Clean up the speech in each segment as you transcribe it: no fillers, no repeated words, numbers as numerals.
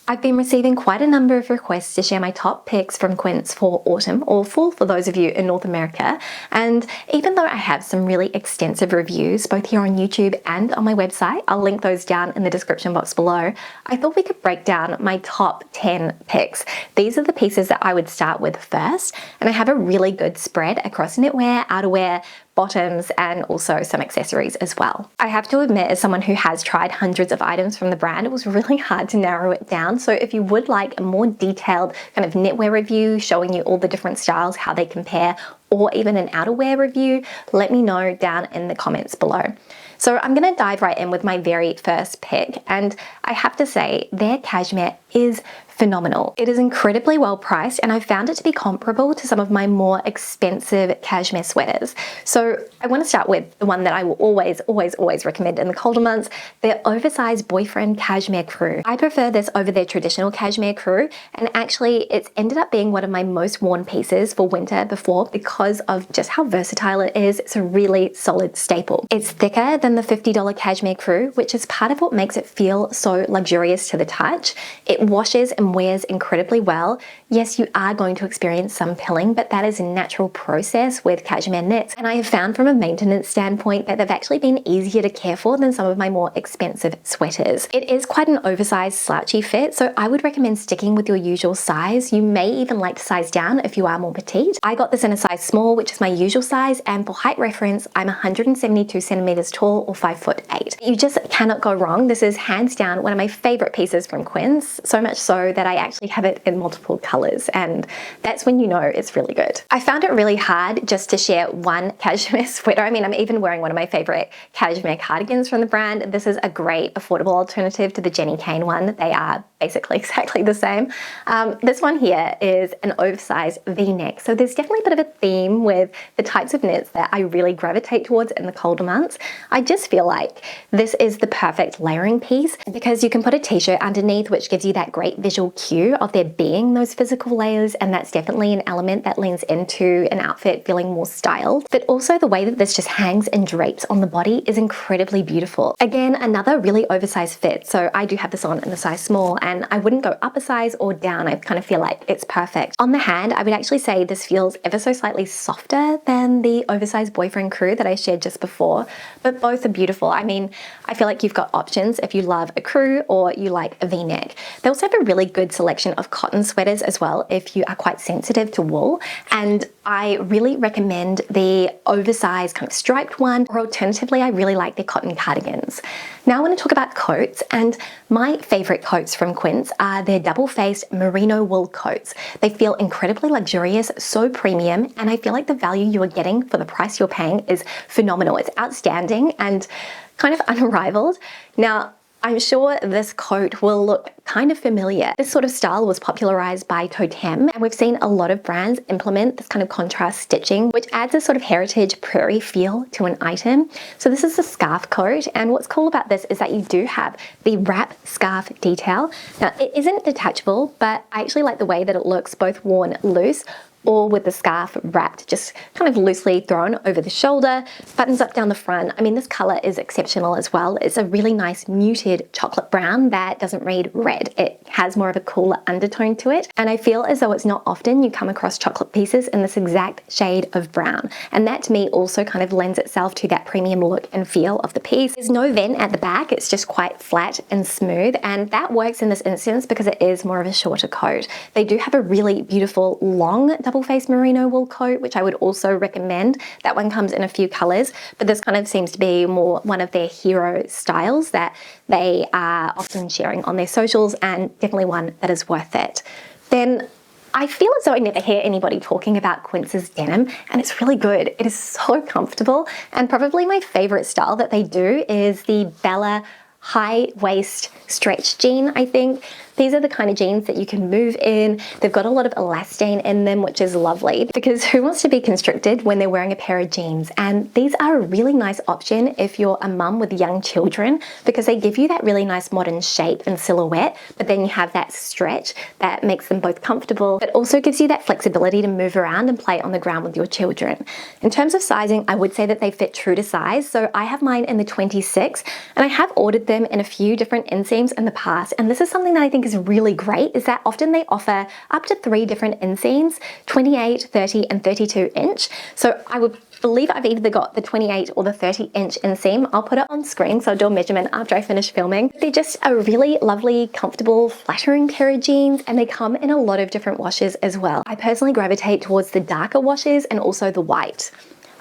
I've been receiving quite a number of requests to share my top picks from Quince for autumn or fall for those of you in North America. And even though I have some really extensive reviews, both here on YouTube and on my website, I'll link those down in the description box below, I thought we could break down my top 10 picks. These are the pieces that I would start with first, and I have a really good spread across knitwear, outerwear, bottoms, and also some accessories as well. I have to admit, as someone who has tried hundreds of items from the brand, it was really hard to narrow it down. So if you would like a more detailed kind of knitwear review showing you all the different styles, how they compare, or even an outerwear review, let me know down in the comments below. So I'm going to dive right in with my very first pick, and I have to say their cashmere is phenomenal. It is incredibly well priced, and I found it to be comparable to some of my more expensive cashmere sweaters. So I want to start with the one that I will always recommend in the colder months, their oversized boyfriend cashmere crew. I prefer this over their traditional cashmere crew, and actually it's ended up being one of my most worn pieces for winter before because of just how versatile it is. It's a really solid staple. It's thicker than the $50 cashmere crew, which is part of what makes it feel so luxurious to the touch. It washes and wears incredibly well. Yes, you are going to experience some pilling, but that is a natural process with cashmere knits. And I have found from a maintenance standpoint that they've actually been easier to care for than some of my more expensive sweaters. It is quite an oversized slouchy fit, so I would recommend sticking with your usual size. You may even like to size down if you are more petite. I got this in a size small, which is my usual size, and for height reference, I'm 172 centimeters tall or 5'8". You just cannot go wrong. This is hands down one of my favorite pieces from Quince, so much so that I actually have it in multiple colors, and that's when you know it's really good. I found it really hard just to share one cashmere sweater. I mean, I'm even wearing one of my favorite cashmere cardigans from the brand. This is a great affordable alternative to the Jenny Kane one. They are basically exactly the same. This one here is an oversized V-neck. So there's definitely a bit of a theme with the types of knits that I really gravitate towards in the colder months. I just feel like this is the perfect layering piece because you can put a t-shirt underneath, which gives you that great visual cue of there being those physical layers, and that's definitely an element that leans into an outfit feeling more styled. But also the way that this just hangs and drapes on the body is incredibly beautiful. Again, another really oversized fit. So I do have this on in a size small, and I wouldn't go up a size or down. I kind of feel like it's perfect. On the hand, I would actually say this feels ever so slightly softer than the oversized boyfriend crew that I shared just before, but both are beautiful. I mean, I feel like you've got options if you love a crew or you like a V-neck. They also have a really good selection of cotton sweaters as well if you are quite sensitive to wool, and I really recommend the oversized kind of striped one, or alternatively I really like their cotton cardigans. Now I want to talk about coats, and my favorite coats from Quince are their double-faced merino wool coats. They feel incredibly luxurious, so premium, and I feel like the value you are getting for the price you're paying is phenomenal. It's outstanding and kind of unrivaled. Now, I'm sure this coat will look kind of familiar. This sort of style was popularized by Totem, and we've seen a lot of brands implement this kind of contrast stitching, which adds a sort of heritage prairie feel to an item. So this is a scarf coat, and what's cool about this is that you do have the wrap scarf detail. Now, it isn't detachable, but I actually like the way that it looks both worn loose or with the scarf wrapped, just kind of loosely thrown over the shoulder, buttons up down the front. I mean, this color is exceptional as well. It's a really nice muted chocolate brown that doesn't read red. It has more of a cooler undertone to it. And I feel as though it's not often you come across chocolate pieces in this exact shade of brown. And that to me also kind of lends itself to that premium look and feel of the piece. There's no vent at the back. It's just quite flat and smooth. And that works in this instance because it is more of a shorter coat. They do have a really beautiful long double-faced merino wool coat, which I would also recommend. That one comes in a few colors, but this kind of seems to be more one of their hero styles that they are often sharing on their socials, and definitely one that is worth it. Then I feel as though I never hear anybody talking about Quince's denim, and it's really good. It is so comfortable, and probably my favorite style that they do is the Bella high waist stretch jean, I think. These are the kind of jeans that you can move in. They've got a lot of elastane in them, which is lovely because who wants to be constricted when they're wearing a pair of jeans? And these are a really nice option if you're a mum with young children because they give you that really nice modern shape and silhouette, but then you have that stretch that makes them both comfortable, but also gives you that flexibility to move around and play on the ground with your children. In terms of sizing, I would say that they fit true to size. So I have mine in the 26, and I have ordered them in a few different inseams in the past, and this is something that I think think is really great is that often they offer up to 3 different inseams, 28, 30 and 32 inch. So I would believe I've either got the 28 or the 30 inch inseam. I'll put it on screen so I'll do a measurement after I finish filming. They're just a really lovely, comfortable, flattering pair of jeans, and they come in a lot of different washes as well. I personally gravitate towards the darker washes and also the white.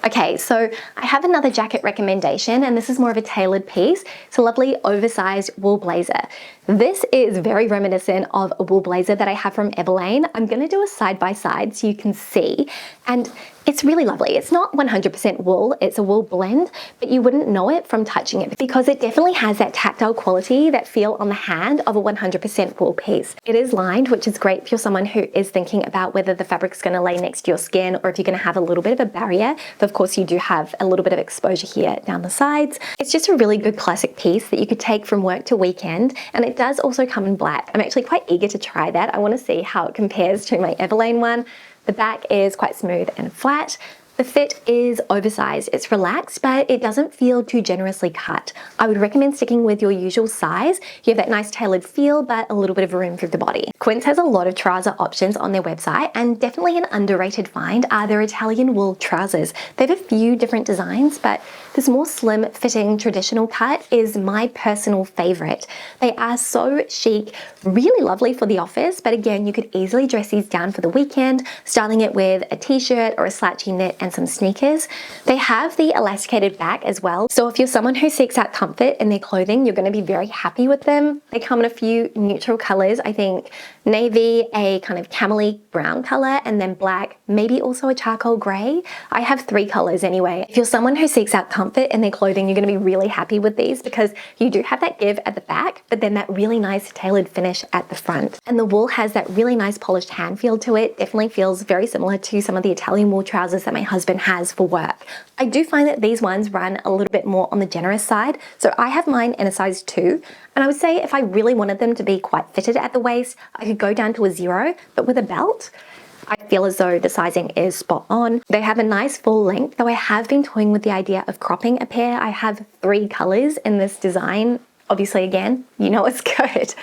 Okay, so I have another jacket recommendation, and this is more of a tailored piece. It's a lovely oversized wool blazer. This is very reminiscent of a wool blazer that I have from Everlane. I'm gonna do a side by side so you can see, and it's really lovely. It's not 100% wool, it's a wool blend, but you wouldn't know it from touching it because it definitely has that tactile quality, that feel on the hand of a 100% wool piece. It is lined, which is great if you're someone who is thinking about whether the fabric's gonna lay next to your skin or if you're gonna have a little bit of a barrier. But of course you do have a little bit of exposure here down the sides. It's just a really good classic piece that you could take from work to weekend, and it does also come in black. I'm actually quite eager to try that. I wanna see how it compares to my Everlane one. The back is quite smooth and flat. The fit is oversized, it's relaxed, but it doesn't feel too generously cut. I would recommend sticking with your usual size. You have that nice tailored feel, but a little bit of room for the body. Quince has a lot of trouser options on their website, and definitely an underrated find are their Italian wool trousers. They have a few different designs, but this more slim fitting traditional cut is my personal favorite. They are so chic, really lovely for the office, but again, you could easily dress these down for the weekend, styling it with a t-shirt or a slouchy knit and some sneakers. They have the elasticated back as well, so if you're someone who seeks out comfort in their clothing, you're going to be very happy with them. They come in a few neutral colors, I think navy, a kind of camely brown color, and then black, maybe also a charcoal gray. I have 3 colors anyway. If you're someone who seeks out comfort in their clothing, you're going to be really happy with these because you do have that give at the back, but then that really nice tailored finish at the front. And the wool has that really nice polished hand feel to it. Definitely feels very similar to some of the Italian wool trousers that my husband has for work. I do find that these ones run a little bit more on the generous side. So I have mine in a size 2. And I would say if I really wanted them to be quite fitted at the waist, I could go down to a 0, but with a belt. I feel as though the sizing is spot on. They have a nice full length, though I have been toying with the idea of cropping a pair. I have 3 colors in this design. Obviously, again, you know it's good.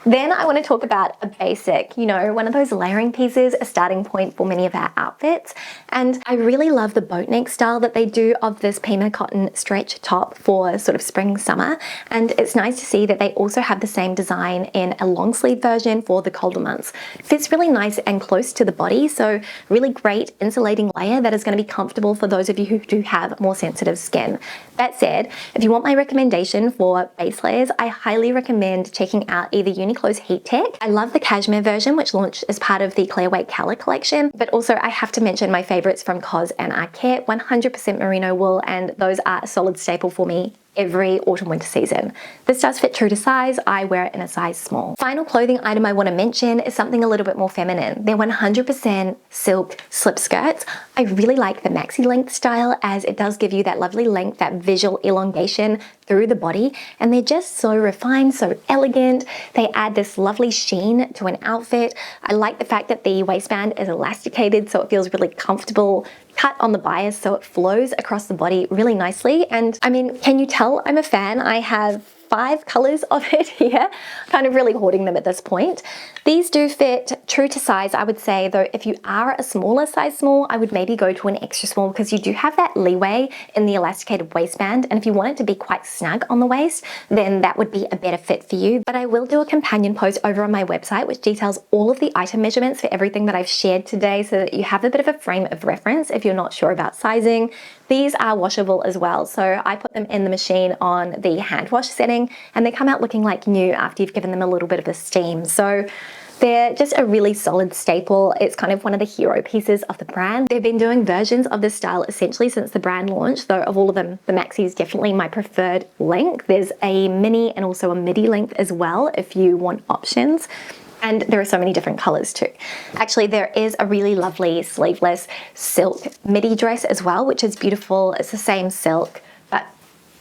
Then I want to talk about a basic, one of those layering pieces, a starting point for many of our outfits. And I really love the boat neck style that they do of this Pima cotton stretch top for sort of spring, summer. And it's nice to see that they also have the same design in a long sleeve version for the colder months. It fits really nice and close to the body, so really great insulating layer that is going to be comfortable for those of you who do have more sensitive skin. That said, if you want my recommendation for base layers, I highly recommend checking out either Uniqlo's Heat Tech. I love the cashmere version, which launched as part of the Clear Weight Color collection, but also I have to mention my favorites from COS and Arket, 100% merino wool, and those are a solid staple for me every autumn winter season. This does fit true to size. I wear it in a size small. Final clothing item I want to mention is something a little bit more feminine. They're 100% silk slip skirts. I really like the maxi length style as it does give you that lovely length, that visual elongation through the body, and they're just so refined, so elegant. They add this lovely sheen to an outfit. I like the fact that the waistband is elasticated so it feels really comfortable, cut on the bias so it flows across the body really nicely. And I mean, can you tell I'm a fan? I have 5 colors of it here, kind of really hoarding them at this point. These do fit true to size, I would say, though if you are a smaller size small, I would maybe go to an extra small because you do have that leeway in the elasticated waistband, and if you want it to be quite snug on the waist, then that would be a better fit for you. But I will do a companion post over on my website which details all of the item measurements for everything that I've shared today so that you have a bit of a frame of reference if you're not sure about sizing. These are washable as well, so I put them in the machine on the hand wash setting and they come out looking like new after you've given them a little bit of a steam. So they're just a really solid staple. It's kind of one of the hero pieces of the brand. They've been doing versions of this style essentially since the brand launched, though of all of them, the maxi is definitely my preferred length. There's a mini and also a midi length as well if you want options. And there are so many different colors too. Actually, there is a really lovely sleeveless silk midi dress as well, which is beautiful. It's the same silk, but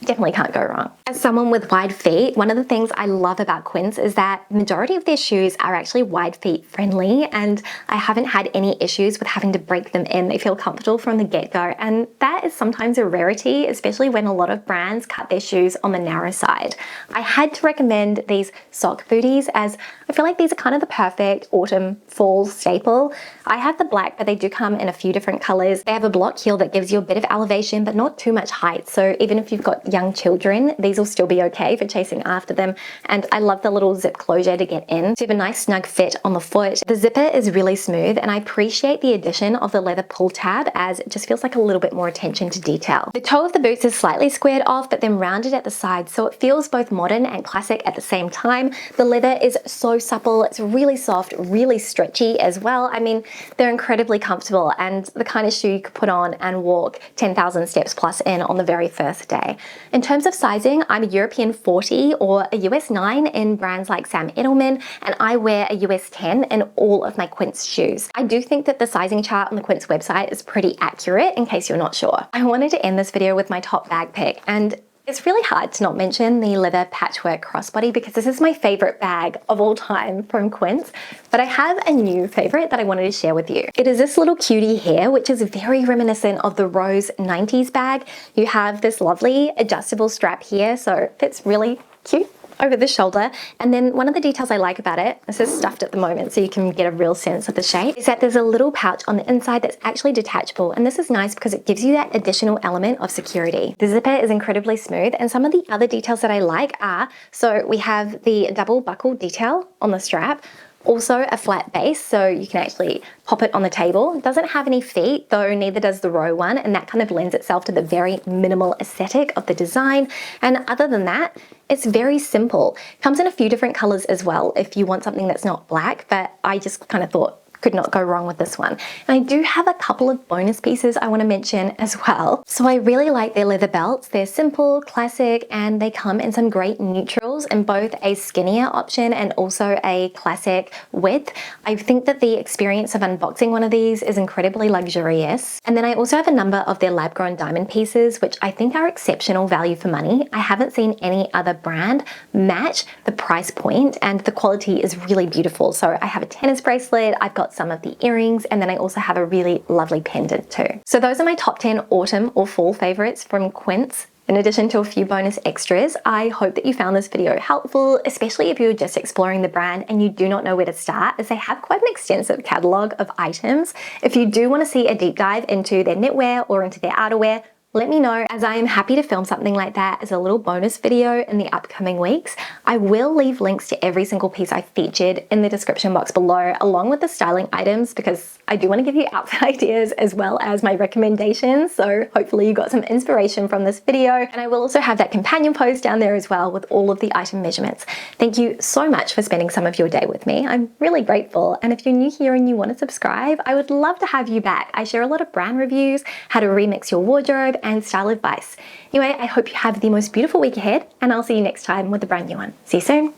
Definitely can't go wrong. As someone with wide feet, one of the things I love about Quince is that the majority of their shoes are actually wide feet friendly, and I haven't had any issues with having to break them in. They feel comfortable from the get-go, and that is sometimes a rarity, especially when a lot of brands cut their shoes on the narrow side. I had to recommend these sock booties as I feel like these are kind of the perfect autumn fall staple. I have the black, but they do come in a few different colors. They have a block heel that gives you a bit of elevation, but not too much height. So even if you've got young children, these will still be okay for chasing after them. And I love the little zip closure to get in. So you have a nice snug fit on the foot. The zipper is really smooth, and I appreciate the addition of the leather pull tab as it just feels like a little bit more attention to detail. The toe of the boots is slightly squared off, but then rounded at the sides, so it feels both modern and classic at the same time. The leather is so supple. It's really soft, really stretchy as well. I mean, they're incredibly comfortable and the kind of shoe you could put on and walk 10,000 steps plus in on the very first day. In terms of sizing, I'm a European 40 or a US 9 in brands like Sam Edelman, and I wear a US 10 in all of my Quince shoes. I do think that the sizing chart on the Quince website is pretty accurate in case you're not sure. I wanted to end this video with my top bag pick, and it's really hard to not mention the leather patchwork crossbody because this is my favorite bag of all time from Quince, but I have a new favorite that I wanted to share with you. It is this little cutie here, which is very reminiscent of the Rose 90s bag. You have this lovely adjustable strap here, so it fits really cute over the shoulder. And then one of the details I like about it, this is stuffed at the moment so you can get a real sense of the shape, is that there's a little pouch on the inside that's actually detachable. And this is nice because it gives you that additional element of security. The zipper is incredibly smooth, and some of the other details that I like are, so we have the double buckle detail on the strap, also a flat base, so you can actually pop it on the table. It doesn't have any feet, though neither does the row one, and that kind of lends itself to the very minimal aesthetic of the design. And other than that, it's very simple. Comes in a few different colors as well if you want something that's not black, but I just kind of thought could not go wrong with this one. And I do have a couple of bonus pieces I want to mention as well. So I really like their leather belts. They're simple, classic, and they come in some great neutrals in both a skinnier option and also a classic width. I think that the experience of unboxing one of these is incredibly luxurious. And then I also have a number of their lab-grown diamond pieces, which I think are exceptional value for money. I haven't seen any other brand match the price point, and the quality is really beautiful. So I have a tennis bracelet, I've got some of the earrings, and then I also have a really lovely pendant too. So those are my top 10 autumn or fall favorites from Quince. In addition to a few bonus extras, I hope that you found this video helpful, especially if you're just exploring the brand and you do not know where to start, as they have quite an extensive catalogue of items. If you do want to see a deep dive into their knitwear or into their outerwear, let me know, as I am happy to film something like that as a little bonus video in the upcoming weeks. I will leave links to every single piece I featured in the description box below, along with the styling items, because I do want to give you outfit ideas as well as my recommendations. So hopefully you got some inspiration from this video. And I will also have that companion post down there as well with all of the item measurements. Thank you so much for spending some of your day with me. I'm really grateful. And if you're new here and you want to subscribe, I would love to have you back. I share a lot of brand reviews, how to remix your wardrobe, and style advice. Anyway, I hope you have the most beautiful week ahead, and I'll see you next time with a brand new one. See you soon.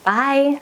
Bye.